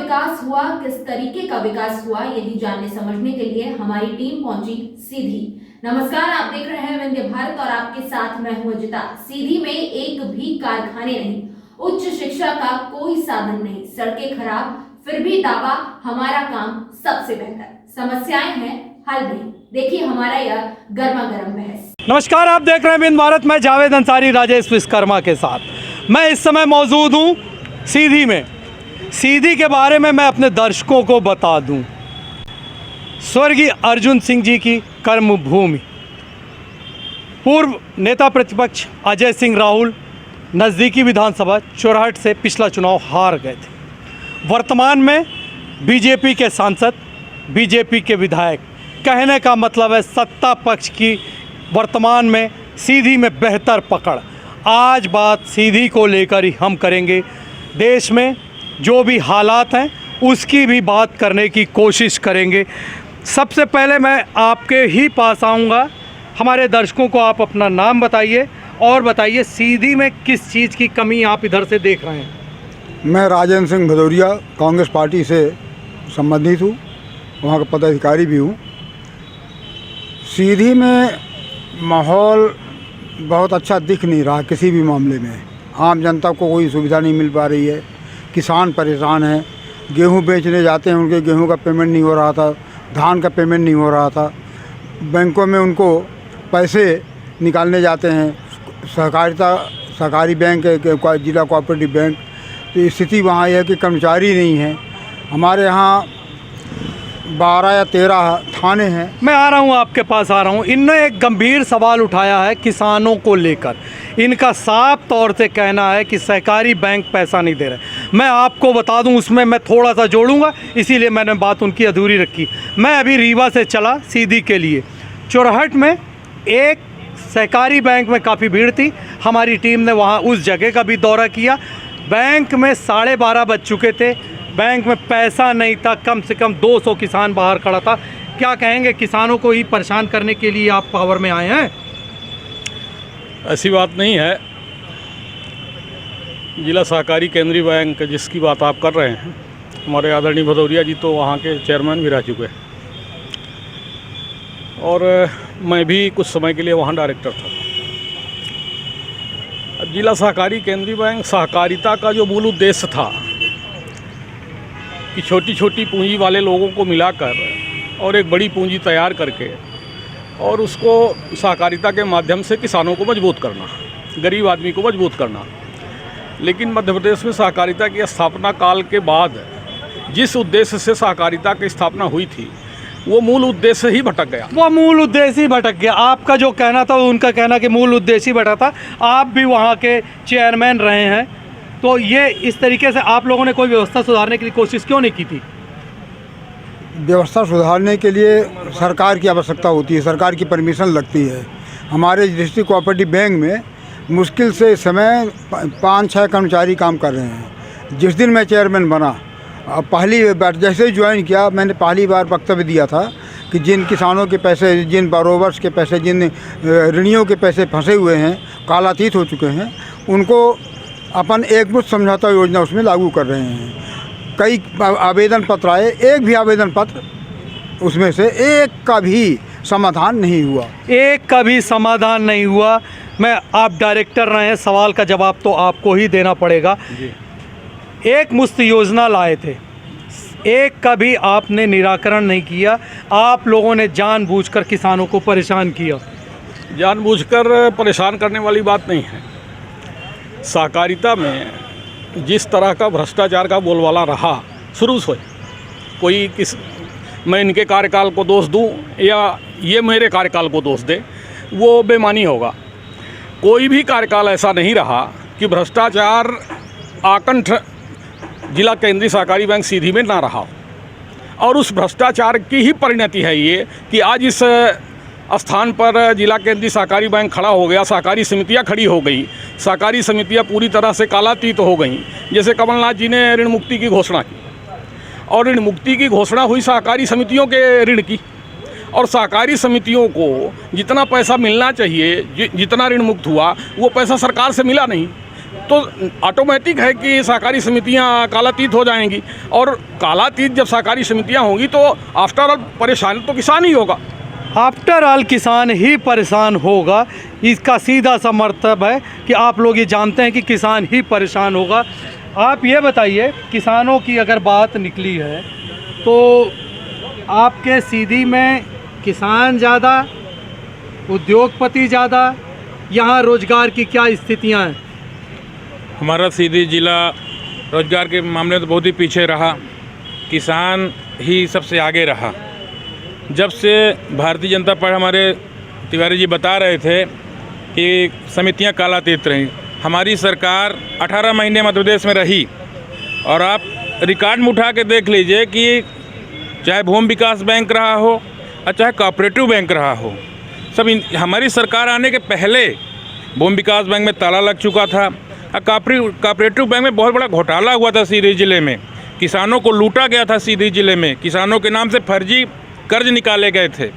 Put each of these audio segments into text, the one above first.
विकास हुआ, किस तरीके का विकास हुआ, यही जानने समझने के लिए हमारी टीम पहुंची सीधी। नमस्कार, आप देख रहे हैं विंध्य भारत और आपके साथ मैं हूं अजिता। सीधी में एक भी कारखाने नहीं, उच्च शिक्षा का कोई साधन नहीं, सड़कें खराब, फिर भी दावा हमारा काम सबसे बेहतर। समस्याएं हैं, हल नहीं। देखिए हमारा यह गर्मा गर्म बहस। नमस्कार, आप देख रहे हैं विंध्य भारत। मैं जावेद अंसारी राजेश विश्वकर्मा के साथ। मैं इस समय मौजूद हूं सीधी में। सीधी के बारे में मैं अपने दर्शकों को बता दूं। स्वर्गीय अर्जुन सिंह जी की कर्मभूमि, पूर्व नेता प्रतिपक्ष अजय सिंह राहुल नज़दीकी विधानसभा चोरहट से पिछला चुनाव हार गए थे। वर्तमान में बीजेपी के सांसद, बीजेपी के विधायक। कहने का मतलब है सत्ता पक्ष की वर्तमान में सीधी में बेहतर पकड़। आज बात सीधी को लेकर ही हम करेंगे। देश में जो भी हालात हैं उसकी भी बात करने की कोशिश करेंगे। सबसे पहले मैं आपके ही पास आऊँगा। हमारे दर्शकों को आप अपना नाम बताइए और बताइए सीधी में किस चीज़ की कमी आप इधर से देख रहे हैं। मैं राजेंद्र सिंह भदौरिया कांग्रेस पार्टी से संबंधित हूँ, वहाँ का पदाधिकारी भी हूँ। सीधी में माहौल बहुत अच्छा दिख नहीं रहा किसी भी मामले में। आम जनता को कोई सुविधा नहीं मिल पा रही है, किसान परेशान हैं। गेहूं बेचने जाते हैं, उनके गेहूं का पेमेंट नहीं हो रहा था, धान का पेमेंट नहीं हो रहा था। बैंकों में उनको पैसे निकालने जाते हैं, सहकारी बैंक, जिला कोऑपरेटिव बैंक, तो स्थिति वहाँ यह है कि कर्मचारी नहीं है। हमारे यहाँ 12 या 13 थाने हैं। मैं आ रहा हूँ, आपके पास आ रहा हूँ। इनने एक गंभीर सवाल उठाया है किसानों को लेकर। इनका साफ तौर से कहना है कि सहकारी बैंक पैसा नहीं दे रहे। मैं आपको बता दूं, उसमें मैं थोड़ा सा जोड़ूंगा, इसीलिए मैंने बात उनकी अधूरी रखी। मैं अभी रीवा से चला सीधी के लिए। चोरहट में एक सहकारी बैंक में काफ़ी भीड़ थी। हमारी टीम ने वहाँ उस जगह का भी दौरा किया। बैंक में 12:30 बज चुके थे, बैंक में पैसा नहीं था। कम से कम 200 किसान बाहर खड़ा था। क्या कहेंगे, किसानों को ही परेशान करने के लिए आप पावर में आए हैं? ऐसी बात नहीं है। जिला सहकारी केंद्रीय बैंक जिसकी बात आप कर रहे हैं, हमारे आदरणीय भदौरिया जी तो वहाँ के चेयरमैन भी रह चुके हैं और मैं भी कुछ समय के लिए वहाँ डायरेक्टर था। जिला सहकारी केंद्रीय बैंक सहकारिता का जो मूल उद्देश्य था कि छोटी छोटी पूंजी वाले लोगों को मिलाकर और एक बड़ी पूंजी तैयार करके और उसको सहकारिता के माध्यम से किसानों को मजबूत करना, गरीब आदमी को मजबूत करना। लेकिन मध्य प्रदेश में सहकारिता की स्थापना काल के बाद जिस उद्देश्य से सहकारिता की स्थापना हुई थी वो मूल उद्देश्य ही भटक गया। वो मूल उद्देश्य ही भटक गया। आपका जो कहना था, उनका कहना कि मूल उद्देश्य ही भटका था। आप भी वहाँ के चेयरमैन रहे हैं, तो ये इस तरीके से आप लोगों ने कोई व्यवस्था सुधारने की कोशिश क्यों नहीं की थी? व्यवस्था सुधारने के लिए सरकार की आवश्यकता होती है, सरकार की परमिशन लगती है। हमारे डिस्ट्रिक्ट कोऑपरेटिव बैंक में मुश्किल से इस समय 5-6 कर्मचारी काम कर रहे हैं। जिस दिन मैं चेयरमैन बना, पहली बार जैसे ही ज्वाइन किया, मैंने पहली बार वक्तव्य दिया था कि जिन किसानों के पैसे, जिन बारोवर्स के पैसे, जिन ऋणियों के पैसे फंसे हुए हैं, कालातीत हो चुके हैं, उनको अपन एकमुश्त समझौता योजना उसमें लागू कर रहे हैं। कई आवेदन पत्र आए, एक भी आवेदन पत्र उसमें से एक का भी समाधान नहीं हुआ। एक का भी समाधान नहीं हुआ। आप डायरेक्टर रहे हैं, सवाल का जवाब तो आपको ही देना पड़ेगा। एक मुश्त योजना लाए थे, एक का भी आपने निराकरण नहीं किया। आप लोगों ने जानबूझकर किसानों को परेशान किया। जानबूझकर परेशान करने वाली बात नहीं है। सहकारिता में जिस तरह का भ्रष्टाचार का बोलबाला रहा शुरू से, मैं इनके कार्यकाल को दोष दूं या ये मेरे कार्यकाल को दोष दे, वो बेईमानी होगा। कोई भी कार्यकाल ऐसा नहीं रहा कि भ्रष्टाचार आकंठ जिला केंद्रीय सहकारी बैंक सीधी में ना रहा। और उस भ्रष्टाचार की ही परिणति है ये कि आज इस स्थान पर जिला केंद्रीय सहकारी बैंक खड़ा हो गया, सहकारी समितियां खड़ी हो गई, सहकारी समितियां पूरी तरह से कालातीत हो गई। जैसे कमलनाथ जी ने ऋण मुक्ति की घोषणा की और ऋण मुक्ति की घोषणा हुई सहकारी समितियों के ऋण की, और सहकारी समितियों को जितना पैसा मिलना चाहिए, जितना ऋण मुक्त हुआ, वो पैसा सरकार से मिला नहीं। तो ऑटोमेटिक है कि सहकारी समितियां कालातीत हो जाएंगी, और कालातीत जब सहकारी समितियां होंगी तो आफ्टर ऑल परेशान तो किसान ही होगा। आफ्टर ऑल किसान ही परेशान होगा, इसका सीधा सा मतलब है कि आप लोग ये जानते हैं कि किसान ही परेशान होगा। आप ये बताइए, किसानों की अगर बात निकली है तो आपके सीधी में किसान ज़्यादा, उद्योगपति ज़्यादा, यहाँ रोजगार की क्या स्थितियाँ हैं? हमारा सीधी ज़िला रोजगार के मामले में तो बहुत ही पीछे रहा, किसान ही सबसे आगे रहा। जब से भारतीय जनता पार्टी, हमारे तिवारी जी बता रहे थे कि समितियां कालातीत रहीं, हमारी सरकार 18 महीने मध्य प्रदेश में रही, और आप रिकॉर्ड में उठा के देख लीजिए कि चाहे भूमि विकास बैंक रहा हो और चाहे कोऑपरेटिव बैंक रहा हो, सब हमारी सरकार आने के पहले भूमि विकास बैंक में ताला लग चुका था। कोऑपरेटिव बैंक में बहुत बड़ा घोटाला हुआ था सीधी ज़िले में, किसानों को लूटा गया था सीधी ज़िले में, किसानों के नाम से फर्जी कर्ज निकाले गए थे।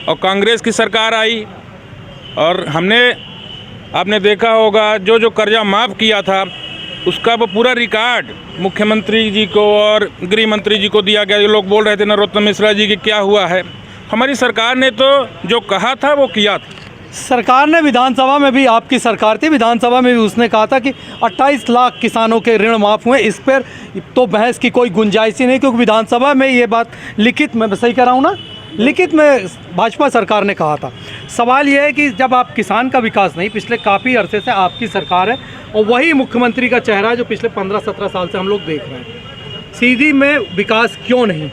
और कांग्रेस की सरकार आई और आपने देखा होगा जो कर्जा माफ़ किया था उसका वो पूरा रिकॉर्ड मुख्यमंत्री जी को और गृह मंत्री जी को दिया गया। ये लोग बोल रहे थे नरोत्तम मिश्रा जी कि क्या हुआ है, हमारी सरकार ने तो जो कहा था वो किया था। सरकार ने विधानसभा में भी, आपकी सरकार थी, विधानसभा में भी उसने कहा था कि 28 लाख किसानों के ऋण माफ़ हुए। इस पर तो बहस की कोई गुंजाइश ही नहीं, क्योंकि विधानसभा में ये बात लिखित में, सही कह रहा हूँ ना, लिखित में भाजपा सरकार ने कहा था। सवाल ये है कि जब आप किसान का विकास नहीं, पिछले काफ़ी अरसे से आपकी सरकार है और वही मुख्यमंत्री का चेहरा है जो पिछले 15-17 साल से हम लोग देख रहे हैं, सीधी में विकास क्यों नहीं?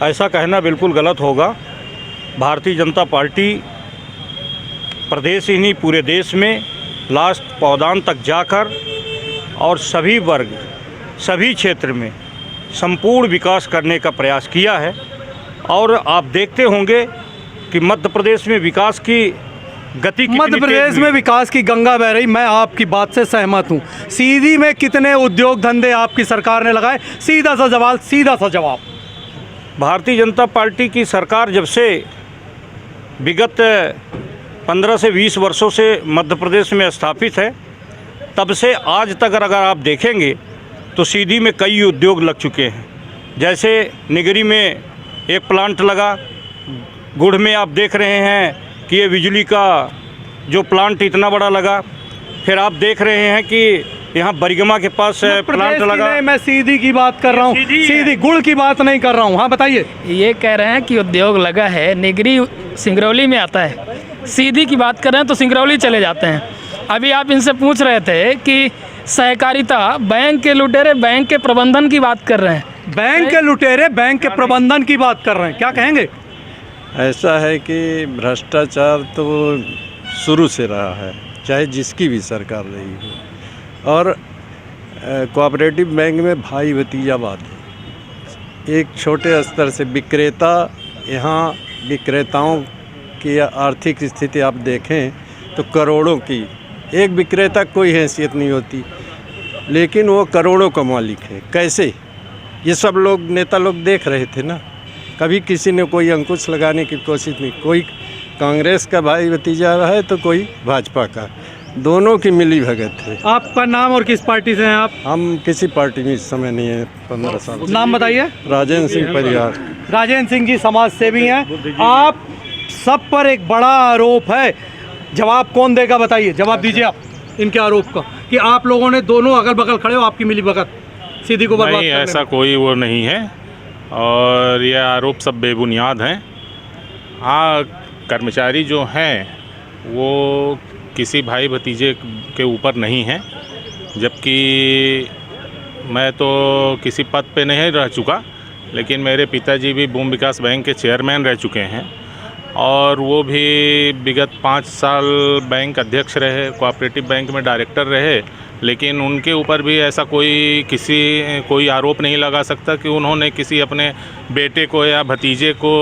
ऐसा कहना बिल्कुल गलत होगा। भारतीय जनता पार्टी प्रदेश ही नहीं पूरे देश में लास्ट पौधान तक जाकर और सभी वर्ग, सभी क्षेत्र में संपूर्ण विकास करने का प्रयास किया है। और आप देखते होंगे कि मध्य प्रदेश में विकास की गति, मध्य प्रदेश में विकास की गंगा बह रही, मैं आपकी बात से सहमत हूँ। सीधी में कितने उद्योग धंधे आपकी सरकार ने लगाए? सीधा सा सवाल, सीधा सा जवाब। भारतीय जनता पार्टी की सरकार जब से विगत 15 से 20 वर्षों से मध्य प्रदेश में स्थापित है, तब से आज तक अगर आप देखेंगे तो सीधी में कई उद्योग लग चुके हैं। जैसे निगरी में एक प्लांट लगा, गुड़ में आप देख रहे हैं कि ये बिजली का जो प्लांट इतना बड़ा लगा। फिर आप देख रहे हैं कि यहाँ बरिगमा के पास प्लांट लगा। मैं सीधी की बात कर रहा हूँ, सीधी गुड़ की बात नहीं कर रहा हूँ। हाँ बताइए। ये कह रहे हैं कि उद्योग लगा है, निगरी सिंगरौली में आता है। सीधी की बात कर रहे हैं तो सिंगरौली चले जाते हैं। अभी आप इनसे पूछ रहे थे कि सहकारिता, बैंक के लुटेरे बैंक के प्रबंधन की बात कर रहे हैं। बैंक के लुटेरे बैंक के प्रबंधन की बात कर रहे हैं, क्या कहेंगे? ऐसा है कि भ्रष्टाचार तो शुरू से रहा है, चाहे जिसकी भी सरकार रही हो। और कोऑपरेटिव बैंक में भाई भतीजावाद है। एक छोटे स्तर से विक्रेता, यहाँ विक्रेताओं की आर्थिक स्थिति आप देखें तो करोड़ों की, एक विक्रेता कोई हैसियत नहीं होती, लेकिन वो करोड़ों का मालिक है। कैसे? ये सब लोग, नेता लोग देख रहे थे ना, कभी किसी ने कोई अंकुश लगाने की कोशिश नहीं। कोई कांग्रेस का भाई भतीजा है तो कोई भाजपा का, दोनों की मिली भगत है। आपका नाम और किस पार्टी से हैं आप? हम किसी पार्टी में इस समय नहीं है, 15 साल। नाम बताइए। राजेंद्र सिंह परिहार। राजेंद्र सिंह जी समाज सेवी हैं। आप सब पर एक बड़ा आरोप है, जवाब कौन देगा बताइए, जवाब दीजिए आप इनके आरोप का कि आप लोगों ने दोनों अगल बगल खड़े हो, आपकी मिली भगत सीधी को बर्बाद नहीं, ऐसा कोई वो नहीं है और ये आरोप सब बेबुनियाद हैं। हाँ, कर्मचारी जो हैं वो किसी भाई भतीजे के ऊपर नहीं हैं, जबकि मैं तो किसी पद पे नहीं रह चुका, लेकिन मेरे पिताजी भी भूमि विकास बैंक के चेयरमैन रह चुके हैं और वो भी विगत 5 साल बैंक अध्यक्ष रहे, कोऑपरेटिव बैंक में डायरेक्टर रहे। लेकिन उनके ऊपर भी ऐसा कोई आरोप नहीं लगा सकता कि उन्होंने किसी अपने बेटे को या भतीजे को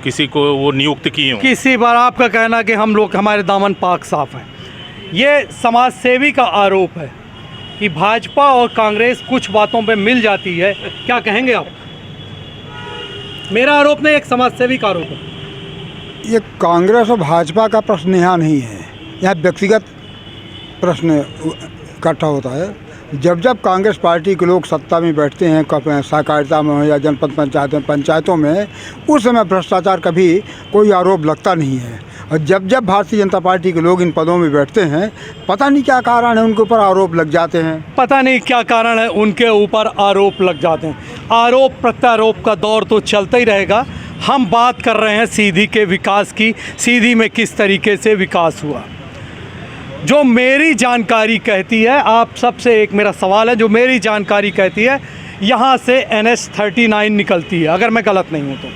किसी को वो नियुक्त किए हों। किसी बार आपका कहना कि हम लोग, हमारे दामन पाक साफ हैं, ये समाज सेवी का आरोप है कि भाजपा और कांग्रेस कुछ बातों पे मिल जाती है, क्या कहेंगे आप? मेरा आरोप नहीं, एक समाज सेवी का आरोप है। ये कांग्रेस और भाजपा का प्रश्न यहाँ नहीं है, यहाँ व्यक्तिगत प्रश्न इकट्ठा होता है। जब जब कांग्रेस पार्टी के लोग सत्ता में बैठते हैं, सहकारिता में हो या जनपद पंचायतों में, उस समय भ्रष्टाचार कभी कोई आरोप लगता नहीं है। और जब जब भारतीय जनता पार्टी के लोग इन पदों में बैठते हैं, पता नहीं क्या कारण है, उनके ऊपर आरोप लग जाते हैं। पता नहीं क्या कारण है, उनके ऊपर आरोप लग जाते हैं। आरोप प्रत्यारोप का दौर तो चलता ही रहेगा। हम बात कर रहे हैं सीधी के विकास की। सीधी में किस तरीके से विकास हुआ, जो मेरी जानकारी कहती है, आप सबसे एक मेरा सवाल है, जो मेरी जानकारी कहती है यहाँ से NH 39 निकलती है, अगर मैं गलत नहीं हूँ तो।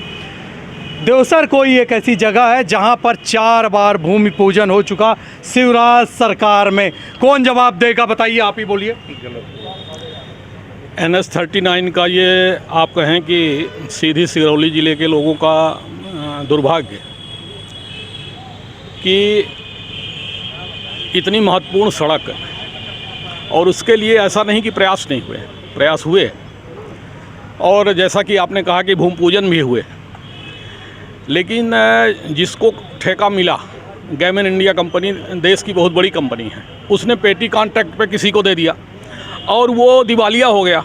देवसर कोई एक ऐसी जगह है जहाँ पर 4 बार भूमि पूजन हो चुका शिवराज सरकार में। कौन जवाब देगा, बताइए, आप ही बोलिए। NH 39 का ये आप कहें कि सीधी सिंगरौली ज़िले के लोगों का दुर्भाग्य कि इतनी महत्वपूर्ण सड़क, और उसके लिए ऐसा नहीं कि प्रयास नहीं हुए, प्रयास हुए। और जैसा कि आपने कहा कि भूमि पूजन भी हुए, लेकिन जिसको ठेका मिला, गैमन इंडिया कंपनी देश की बहुत बड़ी कंपनी है, उसने पेटी कॉन्ट्रैक्ट पे किसी को दे दिया और वो दिवालिया हो गया,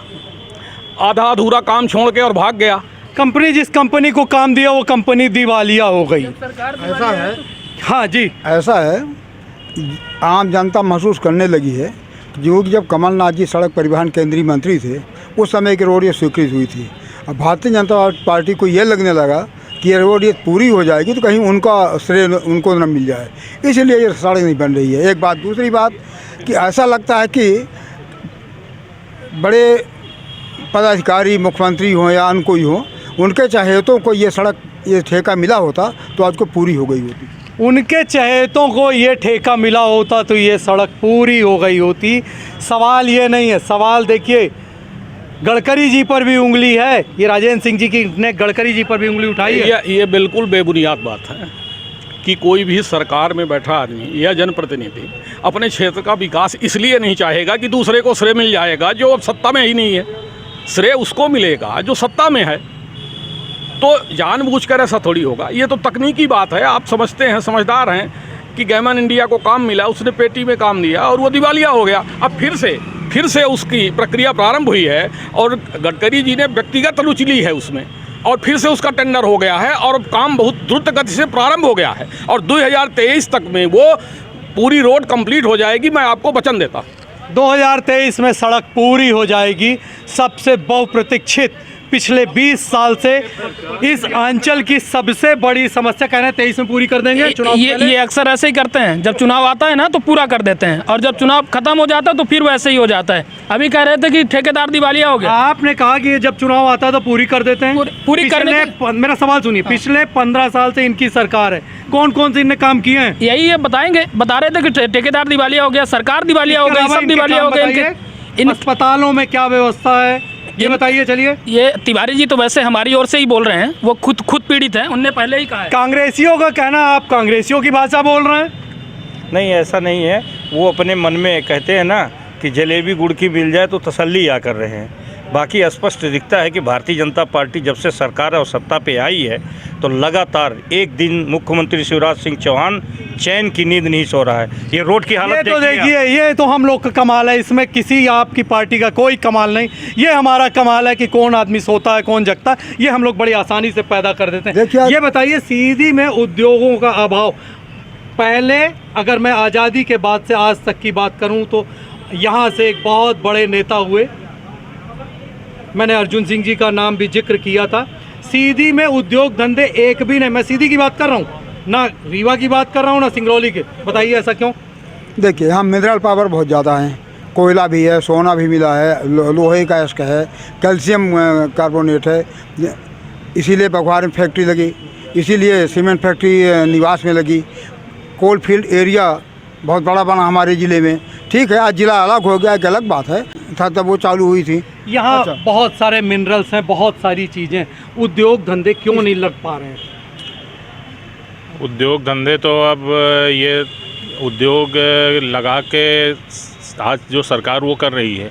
आधा अधूरा काम छोड़ के और भाग गया। कंपनी जिस कंपनी को काम दिया वो कंपनी दिवालिया हो गई। ऐसा है, हाँ जी, ऐसा है, आम जनता महसूस करने लगी है क्योंकि जब कमलनाथ जी सड़क परिवहन केंद्रीय मंत्री थे, उस समय की रोड ये स्वीकृत हुई थी। अब भारतीय जनता पार्टी को ये लगने लगा कि ये रोड ये पूरी हो जाएगी तो कहीं उनका श्रेय उनको न मिल जाए, इसलिए ये सड़क नहीं बन रही है। एक बात। दूसरी बात कि ऐसा लगता है कि बड़े पदाधिकारी, मुख्यमंत्री हों या अन्य कोई हो, उनके चहेतों को ये सड़क, ये ठेका मिला होता तो आज को पूरी हो गई होती। उनके चहेतों को ये ठेका मिला होता तो ये सड़क पूरी हो गई होती। सवाल ये नहीं है, सवाल देखिए, गडकरी जी पर भी उंगली है, ये राजेंद्र सिंह जी की ने गडकरी जी पर भी उंगली उठाई है। ये बिल्कुल बेबुनियाद बात है कि कोई भी सरकार में बैठा आदमी या जनप्रतिनिधि अपने क्षेत्र का विकास इसलिए नहीं चाहेगा कि दूसरे को श्रेय मिल जाएगा जो अब सत्ता में ही नहीं है। श्रेय उसको मिलेगा जो सत्ता में है, तो जानबूझकर ऐसा थोड़ी होगा। ये तो तकनीकी बात है, आप समझते हैं, समझदार हैं कि गैमन इंडिया को काम मिला, उसने पेटी में काम दिया और वो दिवालिया हो गया। अब फिर से उसकी प्रक्रिया प्रारंभ हुई है और गडकरी जी ने व्यक्तिगत रुचि ली है उसमें, और फिर से उसका टेंडर हो गया है और काम बहुत द्रुत गति से प्रारंभ हो गया है और 2023 तक में वो पूरी रोड कंप्लीट हो जाएगी। मैं आपको वचन देता हूँ 2023 में सड़क पूरी हो जाएगी। सबसे बहुप्रतीक्षित पिछले 20 साल से इस अंचल की सबसे बड़ी समस्या, कह रहे हैं 23 में पूरी कर देंगे चुनाव। ये अक्सर ऐसे ही करते हैं, जब चुनाव आता है ना तो पूरा कर देते हैं, और जब चुनाव खत्म हो जाता है तो फिर वैसे ही हो जाता है। अभी कह रहे थे कि ठेकेदार दिवालिया हो गया। आपने कहा कि जब चुनाव आता है तो पूरी कर देते हैं। पूरी करने मेरा सवाल सुनिए, पिछले 15 साल से इनकी सरकार है, कौन कौन से इनने काम किए हैं? यही ये बताएंगे, बता रहे थे कि ठेकेदार दिवालिया हो गया, सरकार दिवालिया हो गई, सब दिवालिया हो गए। इन अस्पतालों में क्या व्यवस्था है ये बताइए। चलिए, ये तिवारी जी तो वैसे हमारी ओर से ही बोल रहे हैं, वो खुद पीड़ित हैं, उनने पहले ही कहा है। कांग्रेसियों का कहना, आप कांग्रेसियों की भाषा बोल रहे हैं। नहीं, ऐसा नहीं है। वो अपने मन में कहते हैं ना कि जलेबी गुड़ की मिल जाए तो तसल्ली आ कर रहे हैं। बाकी स्पष्ट दिखता है कि भारतीय जनता पार्टी जब से सरकार और सत्ता पे आई है तो लगातार एक दिन मुख्यमंत्री शिवराज सिंह चौहान चैन की नींद नहीं सो रहा है। ये रोड की हालत तो देखिए, ये तो हम लोग का कमाल है, इसमें किसी आपकी पार्टी का कोई कमाल नहीं। ये हमारा कमाल है कि कौन आदमी सोता है कौन जगता है, ये हम लोग बड़ी आसानी से पैदा कर देते हैं। ये बताइए, सीधी में उद्योगों का अभाव, पहले अगर मैं आज़ादी के बाद से आज तक की बात करूं तो यहाँ से एक बहुत बड़े नेता हुए, मैंने अर्जुन सिंह जी का नाम भी जिक्र किया था। सीधी में उद्योग धंधे एक भी नहीं। मैं सीधी की बात कर रहा हूँ, ना रीवा की बात कर रहा हूँ, ना सिंगरौली की। बताइए ऐसा क्यों? देखिए, हम मिनरल पावर बहुत ज़्यादा हैं, कोयला भी है, सोना भी मिला है, लोहे का इसका है, कैल्शियम कार्बोनेट है, इसीलिए बघवार में फैक्ट्री लगी, इसीलिए सीमेंट फैक्ट्री निवास में लगी। कोल फील्ड एरिया बहुत बड़ा बना हमारे ज़िले में। ठीक है, आज ज़िला अलग हो गया, एक अलग बात है, था तब वो चालू हुई थी। यहाँ बहुत सारे मिनरल्स हैं, बहुत सारी चीज़ें, उद्योग धंधे क्यों नहीं लग पा रहे हैं? उद्योग धंधे तो अब ये उद्योग लगा के आज जो सरकार वो कर रही है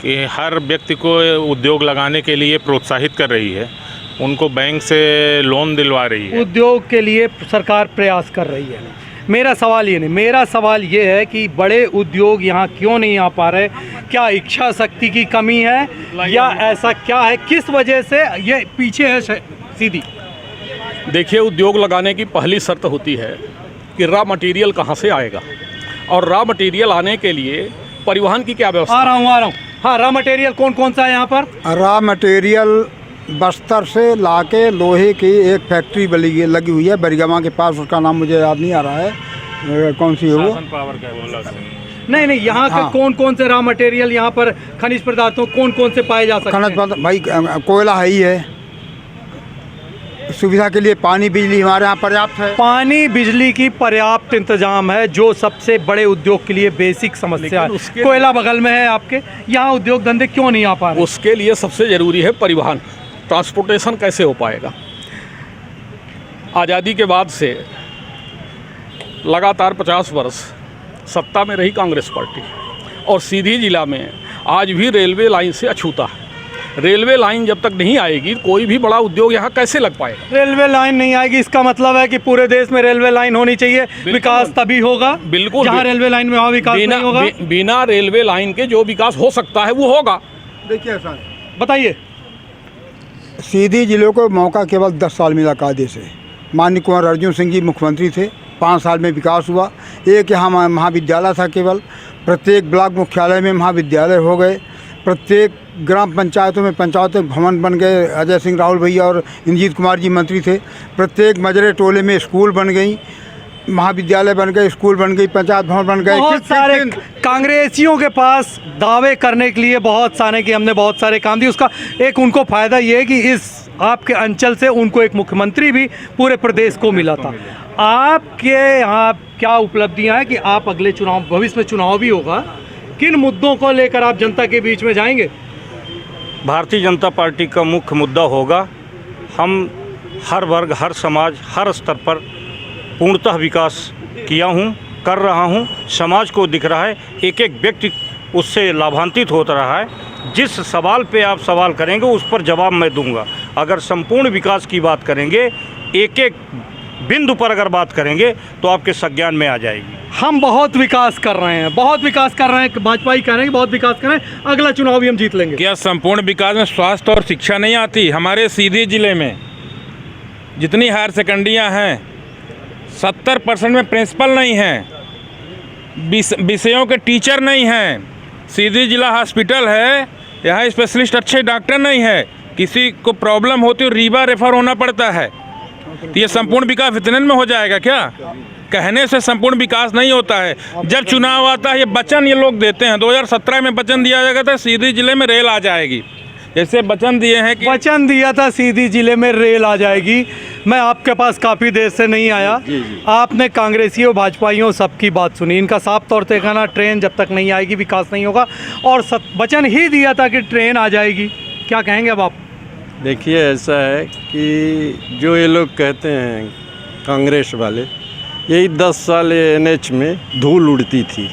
कि हर व्यक्ति को उद्योग लगाने के लिए प्रोत्साहित कर रही है, उनको बैंक से लोन दिलवा रही है। उद्योग के लिए सरकार प्रयास कर रही है, मेरा सवाल ये नहीं, मेरा सवाल ये है कि बड़े उद्योग यहाँ क्यों नहीं आ पा रहे? क्या इच्छा शक्ति की कमी है या ऐसा क्या है, किस वजह से ये पीछे है सीधी? देखिए, उद्योग लगाने की पहली शर्त होती है कि रॉ मटेरियल कहाँ से आएगा, और रॉ मटेरियल आने के लिए परिवहन की क्या व्यवस्था? आ रहा हूँ। हाँ, रॉ मटेरियल कौन कौन सा है यहाँ पर? रॉ मटेरियल बस्तर से लाके लोहे की एक फैक्ट्री लगी हुई है बरिगमा के पास, उसका नाम मुझे याद नहीं आ रहा है, कौन सी है वो? नहीं, यहाँ के कौन कौन से रॉ मटेरियल यहाँ पर खनिज पदार्थों कौन कौन से पाए जा सकते हैं? भाई कोयला है ही है, सुविधा के लिए पानी बिजली हमारे यहाँ पर्याप्त है। पानी बिजली की पर्याप्त इंतजाम है, जो सबसे बड़े उद्योग के लिए बेसिक समस्या है। कोयला बगल में है आपके, यहाँ उद्योग धंधे क्यों नहीं आ पा रहे? उसके लिए सबसे ज़रूरी है परिवहन, ट्रांसपोर्टेशन कैसे हो पाएगा? आज़ादी के बाद से लगातार 50 वर्ष सत्ता में रही कांग्रेस पार्टी, और सीधी जिला में आज भी रेलवे लाइन से अछूता है। रेलवे लाइन जब तक नहीं आएगी कोई भी बड़ा उद्योग यहाँ कैसे लग पाएगा? रेलवे लाइन नहीं आएगी, इसका मतलब है कि पूरे देश में रेलवे लाइन होनी चाहिए, विकास तभी होगा। बिल्कुल, जहाँ रेलवे लाइन में वहाँ विकास नहीं होगा। बिना रेलवे लाइन के जो विकास हो सकता है वो होगा। देखिए सर, बताइए। सीधी जिले को मौका केवल 10 साल मिला कायदे से। माननीय कुंवर अर्जुन सिंह जी मुख्यमंत्री थे, 5 साल में विकास हुआ। एक यहाँ महाविद्यालय था, केवल प्रत्येक ब्लॉक मुख्यालय में महाविद्यालय हो गए, प्रत्येक ग्राम पंचायतों में पंचायत भवन बन गए। अजय सिंह राहुल भैया और इंजीत कुमार जी मंत्री थे। प्रत्येक मजरे टोले में स्कूल बन गई, महाविद्यालय बन गए, स्कूल बन गई, पंचायत भवन बन गए। बहुत सारे कांग्रेसियों के पास दावे करने के लिए बहुत सारे कि हमने बहुत सारे काम दिए। उसका एक उनको फ़ायदा ये है कि इस आपके अंचल से उनको एक मुख्यमंत्री भी पूरे प्रदेश को मिला था। आपके यहाँ क्या उपलब्धियाँ हैं कि आप अगले चुनाव, भविष्य में चुनाव भी होगा, किन मुद्दों को लेकर आप जनता के बीच में जाएंगे? भारतीय जनता पार्टी का मुख्य मुद्दा होगा, हम हर वर्ग, हर समाज, हर स्तर पर पूर्णतः विकास किया हूँ, कर रहा हूँ। समाज को दिख रहा है, एक एक व्यक्ति उससे लाभान्वित होता रहा है। जिस सवाल पे आप सवाल करेंगे उस पर जवाब मैं दूंगा। अगर संपूर्ण विकास की बात करेंगे, एक एक बिंदु पर अगर बात करेंगे तो आपके संज्ञान में आ जाएगी। हम बहुत विकास कर रहे हैं, बहुत विकास कर रहे हैं, भाजपा ही कह रहे हैं कि बहुत विकास कर रहे हैं, अगला चुनाव भी हम जीत लेंगे। क्या संपूर्ण विकास में स्वास्थ्य और शिक्षा नहीं आती? हमारे सीधी जिले में जितनी हायर सेकेंडरियाँ हैं 70% में प्रिंसिपल नहीं हैं, विषयों के टीचर नहीं हैं। सीधी जिला हॉस्पिटल है, यहाँ स्पेशलिस्ट अच्छे डॉक्टर नहीं है, किसी को प्रॉब्लम होती है रीवा रेफर होना पड़ता है। तो ये संपूर्ण विकास इतने में हो जाएगा क्या? कहने से संपूर्ण विकास नहीं होता है। जब चुनाव आता है ये वचन ये लोग देते हैं, 2017 में वचन दिया जाएगा था सीधी जिले में रेल आ जाएगी, जैसे वचन दिए हैं कि वचन दिया था सीधी जिले में रेल आ जाएगी। मैं आपके पास काफ़ी देर से नहीं आया, आपने कांग्रेसियों भाजपाइयों सबकी बात सुनी, इनका साफ तौर से कहना ट्रेन जब तक नहीं आएगी विकास नहीं होगा, और वचन ही दिया था कि ट्रेन आ जाएगी। क्या कहेंगे अब आप? देखिए, ऐसा है कि जो ये लोग कहते हैं कांग्रेस वाले, यही 10 साल NH में धूल उड़ती थी,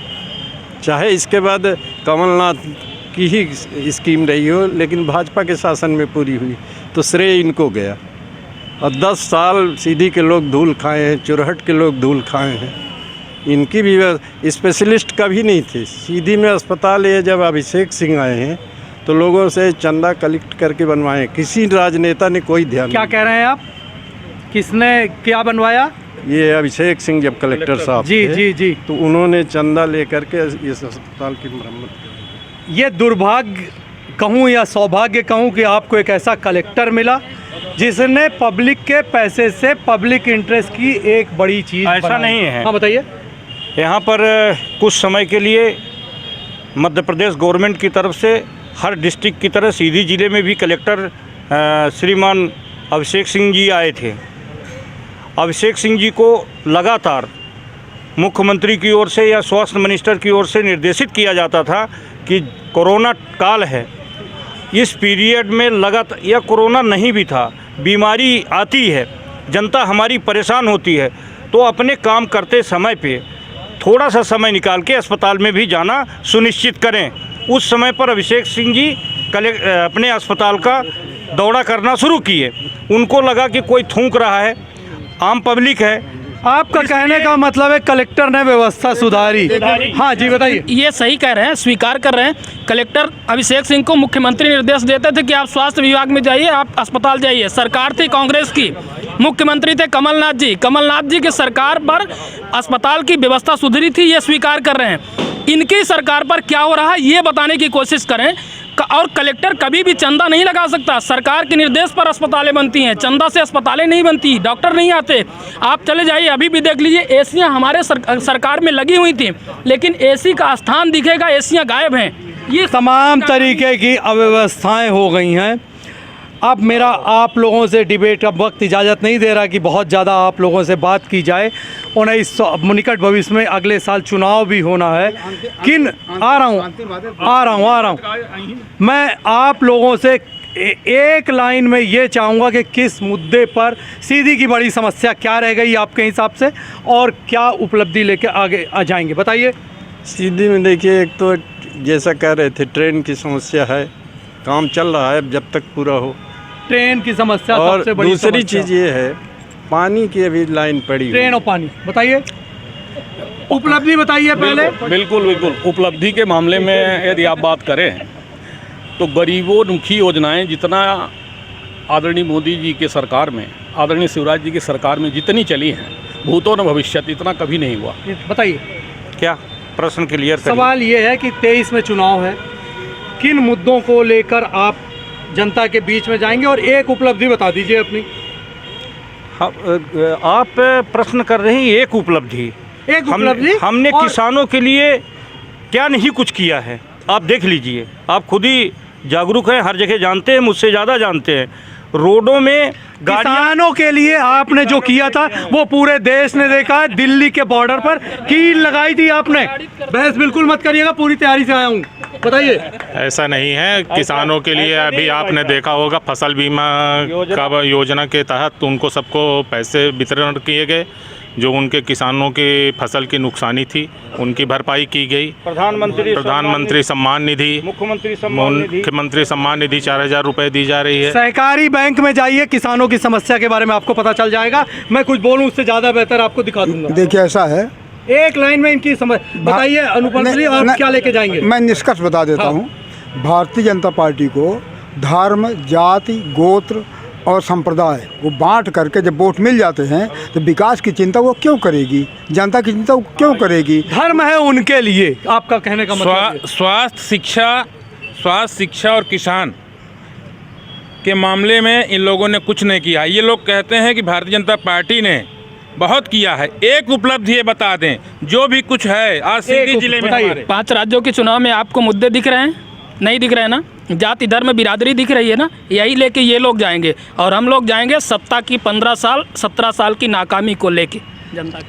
चाहे इसके बाद कमलनाथ की ही स्कीम रही हो, लेकिन भाजपा के शासन में पूरी हुई तो श्रेय इनको गया। और 10 साल सीधी के लोग धूल खाए हैं, चुरहट के लोग धूल खाए हैं। इनकी भी स्पेशलिस्ट कभी नहीं थे। सीधी में अस्पताल ये जब अभिषेक सिंह आए हैं तो लोगों से चंदा कलेक्ट करके बनवाए, किसी राजनेता ने कोई ध्यान क्या कह रहे हैं आप? किसने क्या बनवाया? ये अभिषेक सिंह जब कलेक्टर साहब जी थे, जी जी, तो उन्होंने चंदा लेकर के इस अस्पताल की मरम्मत की। ये दुर्भाग्य कहूँ या सौभाग्य कहूँ कि आपको एक ऐसा कलेक्टर मिला जिसने पब्लिक के पैसे से पब्लिक इंटरेस्ट की एक बड़ी चीज़ ऐसा नहीं है। हाँ बताइए। यहाँ पर कुछ समय के लिए मध्य प्रदेश गवर्नमेंट की तरफ से हर डिस्ट्रिक्ट की तरह सीधी जिले में भी कलेक्टर श्रीमान अभिषेक सिंह जी आए थे। अभिषेक सिंह जी को लगातार मुख्यमंत्री की ओर से या स्वास्थ्य मिनिस्टर की ओर से निर्देशित किया जाता था कि कोरोना काल है, इस पीरियड में लगातार, या कोरोना नहीं भी था, बीमारी आती है, जनता हमारी परेशान होती है, तो अपने काम करते समय पे थोड़ा सा समय निकाल के अस्पताल में भी जाना सुनिश्चित करें। उस समय पर अभिषेक सिंह जी अपने अस्पताल का दौरा करना शुरू किए। उनको लगा कि कोई थूक रहा है, आम पब्लिक है, आपका कहने का मतलब है कलेक्टर ने व्यवस्था सुधारी। हाँ जी बताइए। ये सही कह रहे हैं, स्वीकार कर रहे हैं। कलेक्टर अभिषेक सिंह को मुख्यमंत्री निर्देश देते थे कि आप स्वास्थ्य विभाग में जाइए, आप अस्पताल जाइए। सरकार थी कांग्रेस की, मुख्यमंत्री थे कमलनाथ जी की सरकार पर अस्पताल की व्यवस्था सुधरी थी, ये स्वीकार कर रहे हैं। इनकी सरकार पर क्या हो रहा है ये बताने की कोशिश करें। और कलेक्टर कभी भी चंदा नहीं लगा सकता। सरकार के निर्देश पर अस्पतालें बनती हैं, चंदा से अस्पतालें नहीं बनती, डॉक्टर नहीं आते। आप चले जाइए, अभी भी देख लीजिए, एसियाँ हमारे सरकार में लगी हुई थी, लेकिन एसी का स्थान दिखेगा, एसियाँ गायब हैं। ये तमाम तरीके की अव्यवस्थाएं हो गई हैं। अब मेरा आप लोगों से डिबेट, अब वक्त इजाज़त नहीं दे रहा कि बहुत ज़्यादा आप लोगों से बात की जाए। 19 निकट भविष्य में अगले साल चुनाव भी होना है। आ रहा हूँ मैं आप लोगों से एक लाइन में ये चाहूँगा कि किस मुद्दे पर सीधी की बड़ी समस्या क्या रह गई आपके हिसाब से और क्या उपलब्धि लेके आगे आ जाएंगे, बताइए। सीधी में देखिए, एक तो जैसा कह रहे थे ट्रेन की समस्या है, काम चल रहा है जब तक पूरा हो। ट्रेन की समस्या और सबसे बड़ी दूसरी समस्या। चीज़ ये है, पानी की अभी लाइन पड़ी हुई। ट्रेन और पानी, बताइए उपलब्धि बताइए पहले। बिल्कुल उपलब्धि के मामले में यदि आप बात करें तो गरीबोन्मुखी योजनाएं जितना आदरणीय मोदी जी के सरकार में, आदरणीय शिवराज जी की सरकार में जितनी चली हैं, भूतो न भविष्यत, इतना कभी नहीं हुआ। बताइए क्या प्रश्न क्लियर करिए। सवाल ये है कि 23 में चुनाव है, किन मुद्दों को लेकर आप जनता के बीच में जाएंगे और एक उपलब्धि बता दीजिए अपनी। आप प्रश्न कर रहे हैं एक उपलब्धि। हमने किसानों के लिए क्या नहीं कुछ किया है, आप देख लीजिए। आप खुद ही जागरूक हैं, हर जगह जानते हैं, मुझसे ज़्यादा जानते हैं। रोडों में किसानों के लिए आपने जो किया था वो पूरे देश ने देखा है। दिल्ली के बॉर्डर पर कील लगाई थी आपने। बहस बिल्कुल मत करिएगा, पूरी तैयारी से आया हूँ, बताइए। ऐसा नहीं है, किसानों के लिए अभी आपने देखा होगा फसल बीमा का योजना के तहत उनको सबको पैसे वितरण किए गए। जो उनके किसानों के फसल की नुकसानी थी उनकी भरपाई की गई। प्रधानमंत्री सम्मान निधि, मुख्यमंत्री सम्मान निधि 4000 रुपये दी जा रही है। सहकारी बैंक में जाइए, किसानों की समस्या के बारे में आपको पता चल जाएगा। मैं कुछ बोलूं उससे ज़्यादा बेहतर आपको दिखा दूंगा। देखिए ऐसा है, एक लाइन में इनकी बताइए अनुपम जी, और क्या लेके जाएंगे। मैं निष्कर्ष बता देता हूँ। भारतीय जनता पार्टी को धर्म, जाति, गोत्र और संप्रदाय को बांट करके जब वोट मिल जाते हैं तो विकास की चिंता वो क्यों करेगी, जनता की चिंता वो क्यों करेगी। धर्म है उनके लिए, आपका कहने का मतलब। स्वास्थ्य शिक्षा और किसान के मामले में इन लोगों ने कुछ नहीं किया। ये लोग कहते हैं कि भारतीय जनता पार्टी ने बहुत किया है। एक उपलब्धि ये बता दें जो भी कुछ है आज सीधी जिले में हमारे। 5 राज्यों के चुनाव में आपको मुद्दे दिख रहे हैं? नहीं दिख रहे हैं ना? जाति धर्म बिरादरी दिख रही है ना? यही लेके ये लोग जाएंगे और हम लोग जाएंगे सत्ता की 17 साल की नाकामी को लेके।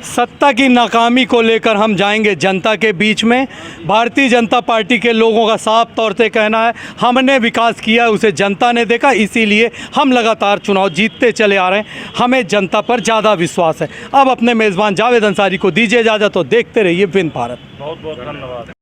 सत्ता की नाकामी को लेकर हम जाएंगे जनता के बीच में। भारतीय जनता पार्टी के लोगों का साफ तौर से कहना है हमने विकास किया है, उसे जनता ने देखा, इसीलिए हम लगातार चुनाव जीतते चले आ रहे हैं। हमें जनता पर ज़्यादा विश्वास है। अब अपने मेज़बान जावेद अंसारी को दीजिए इजाज़त, तो देखते रहिए विन भारत। बहुत बहुत धन्यवाद।